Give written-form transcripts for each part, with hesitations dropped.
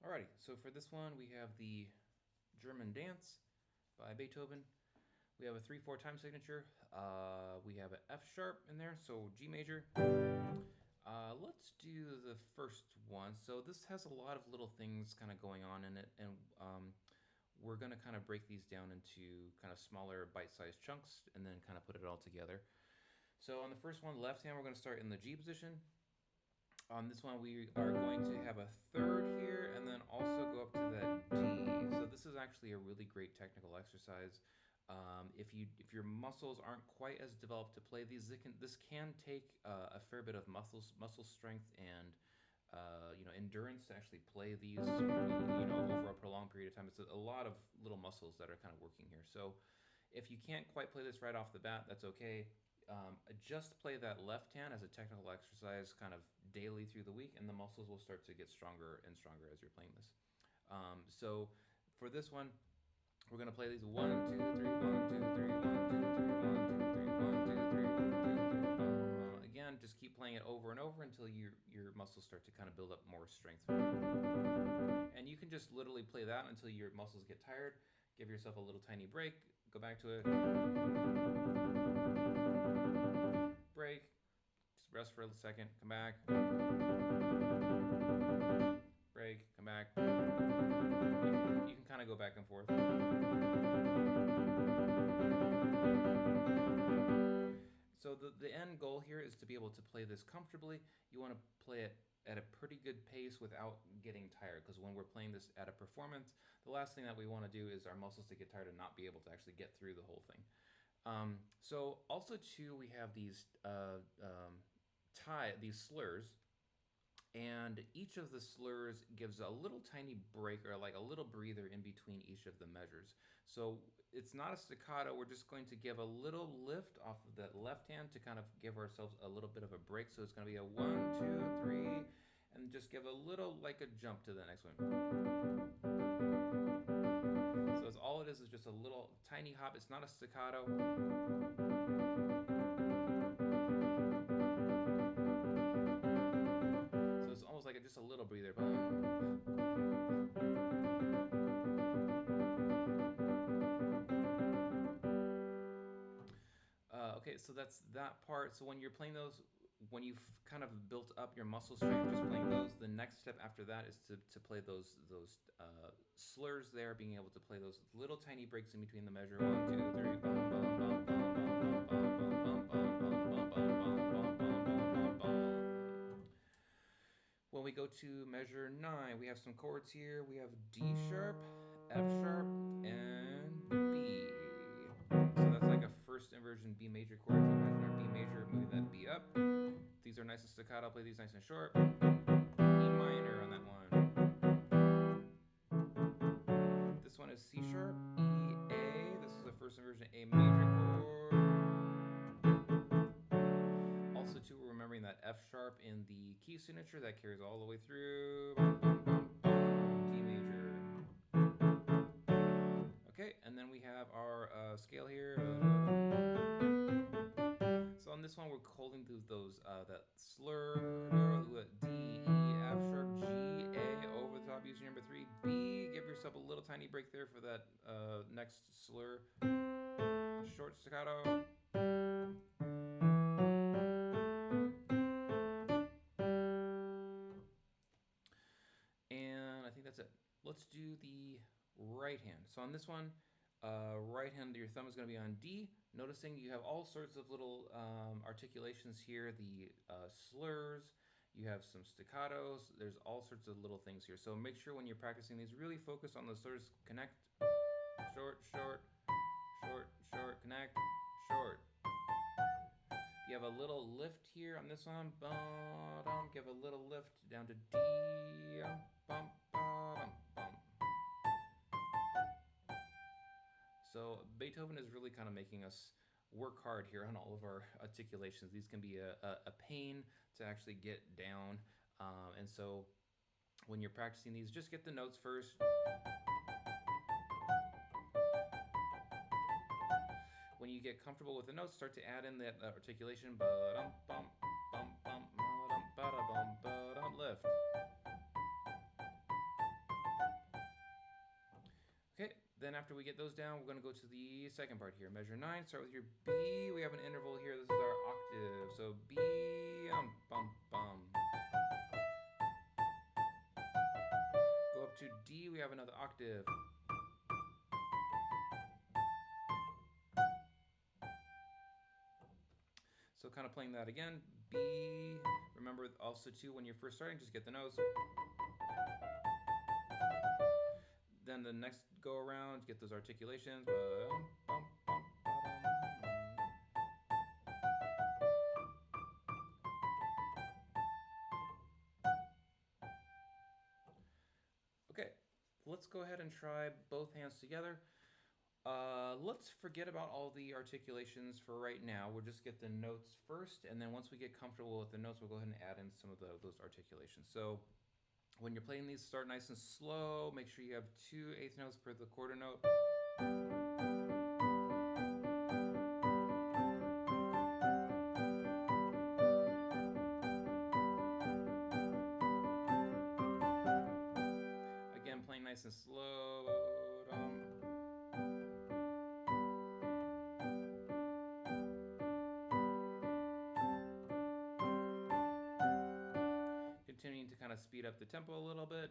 Alrighty, so for this one, we have the German Dance by Beethoven. We have a 3/4 time signature. We have an F sharp in there, so G major. Let's do the first one. So this has a lot of little things kind of going on in it, and we're going to kind of break these down into kind of smaller bite-sized chunks and then kind of put it all together. So on the first one, left hand, we're going to start in the G position. On this one, we are going to have a third here and then also go up to that D. So this is actually a really great technical exercise. If your muscles aren't quite as developed to play these, this can take a fair bit of muscle strength and endurance to actually play these over a prolonged period of time. It's a lot of little muscles that are kind of working here. So if you can't quite play this right off the bat, that's okay. Just play that left hand as a technical exercise kind of daily through the week, and the muscles will start to get stronger and stronger as you're playing this. So for this one, we're going to play these 1, 2, 3, 1, 2, 3, 1, 2, 3, 1, 2, 3, 1, 2, 3, 1, 2, 3, 1, 2, 3. Again, just keep playing it over and over until your muscles start to kind of build up more strength. And you can just literally play that until your muscles get tired. Give yourself a little tiny break. Go back to it. Break. Just rest for a second. Come back. Break. Come back. You can kind of go back and forth. So the end goal here is to be able to play this comfortably. You want to play it at a pretty good pace without getting tired, because when we're playing this at a performance, the last thing that we want to do is our muscles to get tired and not be able to actually get through the whole thing. So also too, we have these these slurs, and each of the slurs gives a little tiny break or like a little breather in between each of the measures. So it's not a staccato. We're just going to give a little lift off of that left hand to kind of give ourselves a little bit of a break. So it's going to be a 1, 2, 3, and just give a little like a jump to the next one. So it's all it is just a little tiny hop. It's not a staccato. So it's almost like just a little breather. Okay, so that's that part. So when you're playing those, when you've kind of built up your muscle strength just playing those, the next step after that is to play those slurs there, being able to play those little tiny breaks in between the measure. 1, 2, 3, bum, bum, bum, bum, bum, bum, bum, bum, bum, bum, bum, bum, bum, bum. When we go to measure 9, we have some chords here. We have D sharp, F sharp, and B. So that's like a first inversion B major chord. So imagine our B major moving that B up. These are nice and staccato. Play these nice and short. E minor on that one. This one is C sharp, E, A. This is the first inversion A major chord. Also, too, we're remembering that F sharp in the key signature that carries all the way through. D major. Okay, and then we have our scale here. So on this one, we're holding through those that slur, D, E, F sharp, G, A over the top using number 3, B. Give yourself a little tiny break there for that next slur. Short staccato. And I think that's it. Let's do the right hand. So on this one, right hand, your thumb is going to be on D. Noticing you have all sorts of little articulations here, the slurs, you have some staccatos, there's all sorts of little things here. So make sure when you're practicing these, really focus on the slurs. Connect, short, short, short, short, connect, short. You have a little lift here on this one. Bum, give a little lift down to D. Bum, bum, bum. So Beethoven is really kind of making us work hard here on all of our articulations. These can be a pain to actually get down. And so when you're practicing these, just get the notes first. When you get comfortable with the notes, start to add in that articulation. Ba-dum, bum, bum, bum, ba-dum, ba-da-bum, ba-dum, lift. Then after we get those down, we're going to go to the second part here. Measure 9, start with your B. We have an interval here. This is our octave. So B, bum, bum. Go up to D, we have another octave. So kind of playing that again. B, remember also too, when you're first starting, just get the nose. Then the next go around, get those articulations. Bum, bum, bum, okay, let's go ahead and try both hands together. Let's forget about all the articulations for right now. We'll just get the notes first, and then once we get comfortable with the notes, we'll go ahead and add in some of those articulations. So when you're playing these, start nice and slow. Make sure you have 2/8 notes per the quarter note. Again, playing nice and slow. Continuing to kind of speed up the tempo a little bit.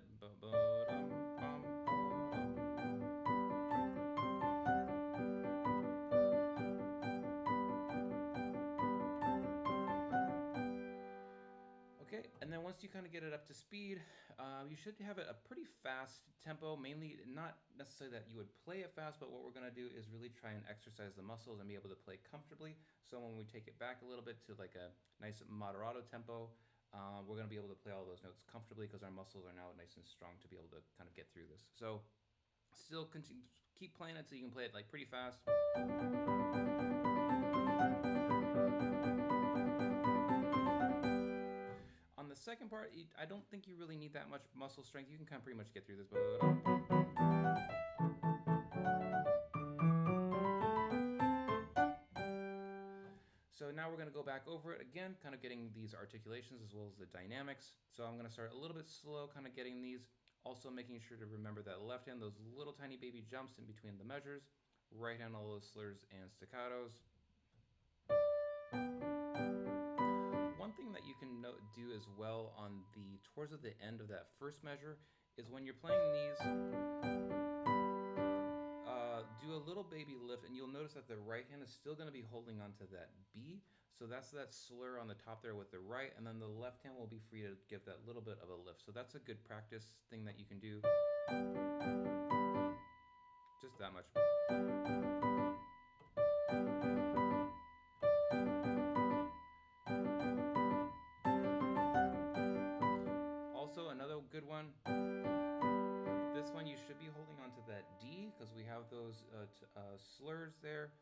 Okay, and then once you kind of get it up to speed, you should have a pretty fast tempo, mainly not necessarily that you would play it fast, but what we're going to do is really try and exercise the muscles and be able to play comfortably. So when we take it back a little bit to like a nice moderato tempo, we're going to be able to play all those notes comfortably because our muscles are now nice and strong to be able to kind of get through this. So still continue, keep playing it so you can play it like pretty fast. On the second part, I don't think you really need that much muscle strength. You can kind of pretty much get through this. So now we're going to go back over it again, kind of getting these articulations as well as the dynamics. So I'm going to start a little bit slow, kind of getting these. Also making sure to remember that left hand, those little tiny baby jumps in between the measures. Right hand, all those slurs and staccatos. One thing that you can do as well on the towards the end of that first measure is when you're playing these, do a little baby lift, and you'll notice that the right hand is still going to be holding onto that B. So that's that slur on the top there with the right, and then the left hand will be free to give that little bit of a lift. So that's a good practice thing that you can do. Just that much. Also, another good one. This one you should be holding onto that D because we have those slurs there.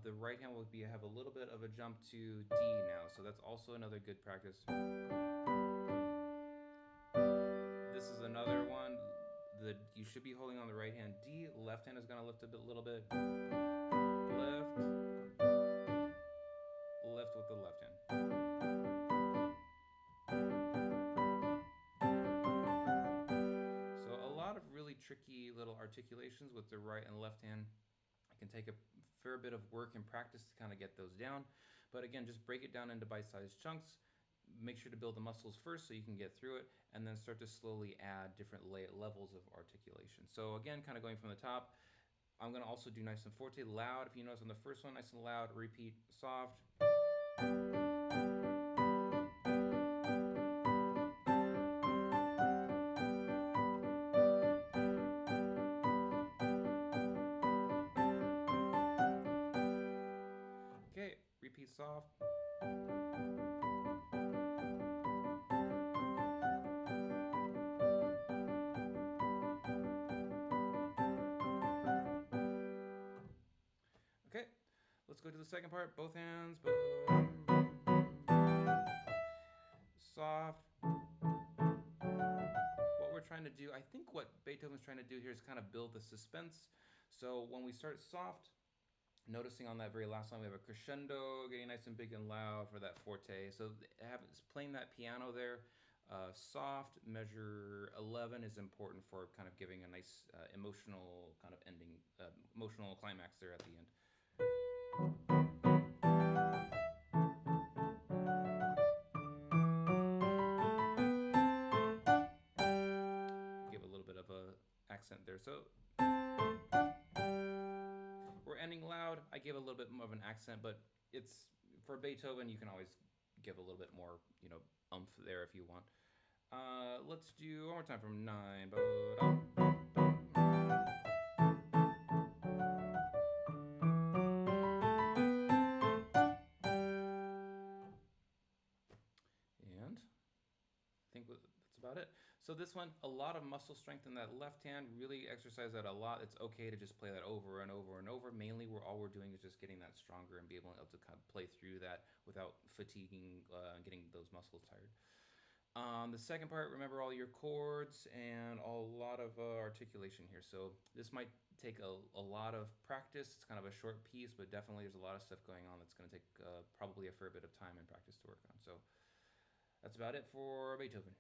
The right hand will have a little bit of a jump to D now, so that's also another good practice. This is another one. You should be holding on the right hand D. Left hand is going to lift a little bit. Lift. Lift with the left hand. So a lot of really tricky little articulations with the right and left hand. It can take a fair bit of work and practice to kind of get those down. But again, just break it down into bite-sized chunks. Make sure to build the muscles first so you can get through it, and then start to slowly add different levels of articulation. So again, kind of going from the top, I'm going to also do nice and forte, loud. If you notice on the first one, nice and loud, repeat, soft. Okay, repeat soft. Okay, let's go to the second part. Both hands. Soft. What we're trying to do, I think what Beethoven's trying to do here is kind of build the suspense. So when we start soft, noticing on that very last line we have a crescendo, getting nice and big and loud for that forte. So playing that piano there, Soft measure 11 is important for kind of giving a nice emotional kind of ending, emotional climax there at the end. Give a little bit of a accent there. So we're ending loud. I give a little bit more of an accent, but it's for Beethoven. You can always give a little bit more, umph there if you want. Let's do one more time from 9. And I think that's about it. So this one, a lot of muscle strength in that left hand. Really exercise that a lot. It's okay to just play that over and over and over. Mainly, all we're doing is just getting that stronger and be able to kind of play through that without fatiguing, getting those muscles tired. The second part, remember all your chords and a lot of articulation here. So this might take a lot of practice. It's kind of a short piece, but definitely there's a lot of stuff going on that's going to take probably a fair bit of time and practice to work on. So that's about it for Beethoven.